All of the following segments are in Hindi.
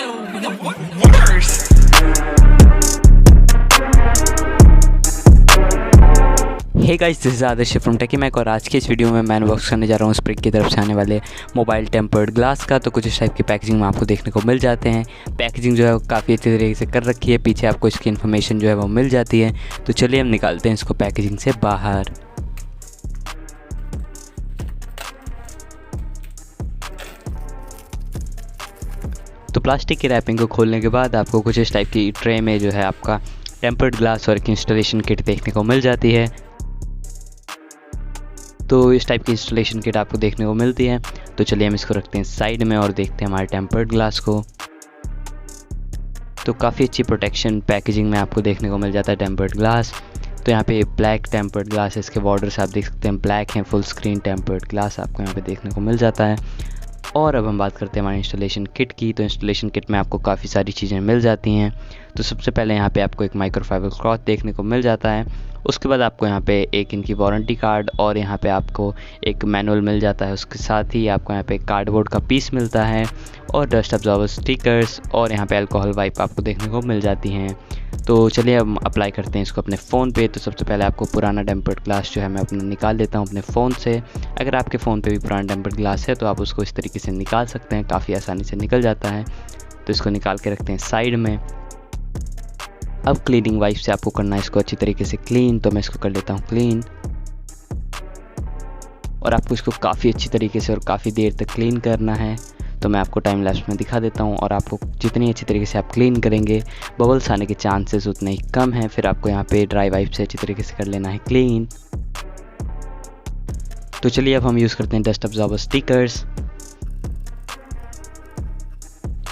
the worst. Hey guys, this is Adarsh from techie Mac और आज के इस वीडियो में मैं अनबॉक्स करने जा रहा हूँ स्प्रिग की तरफ से आने वाले मोबाइल टेम्पर्ड ग्लास का। तो कुछ इस टाइप की पैकेजिंग में आपको देखने को मिल जाते हैं। पैकेजिंग जो है वो काफ़ी अच्छी तरीके से कर रखी है, पीछे आपको इसकी इन्फॉर्मेशन जो है वो मिल जाती है। तो चलिए हम निकालते हैं इसको पैकेजिंग से बाहर। तो प्लास्टिक की रैपिंग को खोलने के बाद आपको कुछ इस टाइप की ट्रे में जो है आपका टेम्पर्ड ग्लास और एक इंस्टॉलेशन किट देखने को मिल जाती है। तो इस टाइप की इंस्टॉलेशन किट आपको देखने को मिलती है। तो चलिए हम इसको रखते हैं साइड में और देखते हैं हमारे टेम्पर्ड ग्लास को। तो काफ़ी अच्छी प्रोटेक्शन पैकेजिंग में आपको देखने को मिल जाता है टेम्पर्ड ग्लास। तो यहाँ पे ब्लैक टेम्पर्ड ग्लास है, इसके बॉर्डर्स आप देख सकते हैं ब्लैक हैं। फुल स्क्रीन टेम्पर्ड ग्लास आपको यहाँ पे देखने को मिल जाता है। और अब हम बात करते हैं हमारे इंस्टॉलेशन किट की। तो इंस्टॉलेशन किट में आपको काफ़ी सारी चीज़ें मिल जाती हैं। तो सबसे पहले यहाँ पे आपको एक माइक्रोफाइबर क्लॉथ देखने को मिल जाता है। उसके बाद आपको यहाँ पे एक इनकी वारंटी कार्ड और यहाँ पे आपको एक मैनुअल मिल जाता है। उसके साथ ही आपको यहाँ पे कार्डबोर्ड का पीस मिलता है और डस्ट अब्जॉर्बर स्टिकर्स और यहाँ पे अल्कोहल वाइप आपको देखने को मिल जाती हैं। तो चलिए हम अप्लाई करते हैं इसको अपने फ़ोन पे। तो सबसे पहले आपको पुराना टेम्पर्ड ग्लास जो है मैं अपना निकाल लेता हूँ अपने फ़ोन से। अगर आपके फ़ोन पे भी पुराना टेम्पर्ड ग्लास है तो आप उसको इस तरीके से निकाल सकते हैं, काफ़ी आसानी से निकल जाता है। तो इसको निकाल के रखते हैं साइड में। अब क्लीनिंग वाइप से आपको करना है इसको अच्छी तरीके से क्लीन। तो मैं इसको कर लेता हूँ क्लीन और आपको इसको काफ़ी अच्छी तरीके से और काफ़ी देर तक क्लीन करना है। तो मैं आपको टाइम लैप्स में दिखा देता हूँ। और आपको जितनी अच्छी तरीके से आप क्लीन करेंगे बबल्स आने के चांसेस उतने ही कम हैं। फिर आपको यहाँ पे ड्राई वाइप से अच्छी तरीके से कर लेना है क्लीन। तो चलिए अब हम यूज़ करते हैं डस्ट अब्जॉर्बर स्टिकर्स।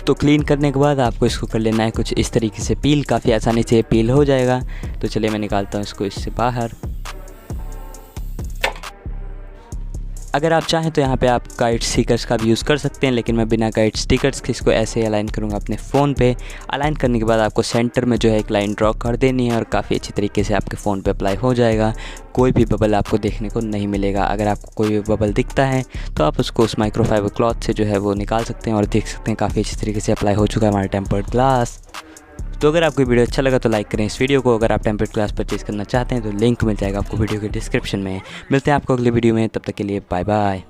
तो क्लीन करने के बाद आपको इसको कर लेना है कुछ इस तरीके से पील। काफ़ी आसानी से पील हो जाएगा। तो चलिए मैं निकालता हूँ इसको इससे बाहर। अगर आप चाहें तो यहाँ पे आप गाइड स्टिकर्स का भी यूज़ कर सकते हैं, लेकिन मैं बिना गाइड स्टिकर्स के इसको ऐसे अलाइन करूँगा अपने फ़ोन पे। अलाइन करने के बाद आपको सेंटर में जो है एक लाइन ड्रॉ कर देनी है और काफ़ी अच्छी तरीके से आपके फ़ोन पे अप्लाई हो जाएगा। कोई भी बबल आपको देखने को नहीं मिलेगा। अगर आपको कोई भी बबल दिखता है तो आप उसको उस माइक्रोफाइबर क्लॉथ से जो है वो निकाल सकते हैं और देख सकते हैं काफ़ी अच्छी तरीके से अप्लाई हो चुका है हमारा टेम्पर्ड ग्लास। तो अगर आपको वीडियो अच्छा लगा तो लाइक करें इस वीडियो को। अगर आप टेम्पर्ड ग्लास परचेज़ करना चाहते हैं तो लिंक मिल जाएगा आपको वीडियो के डिस्क्रिप्शन में। मिलते हैं आपको अगले वीडियो में, तब तक के लिए बाय बाय।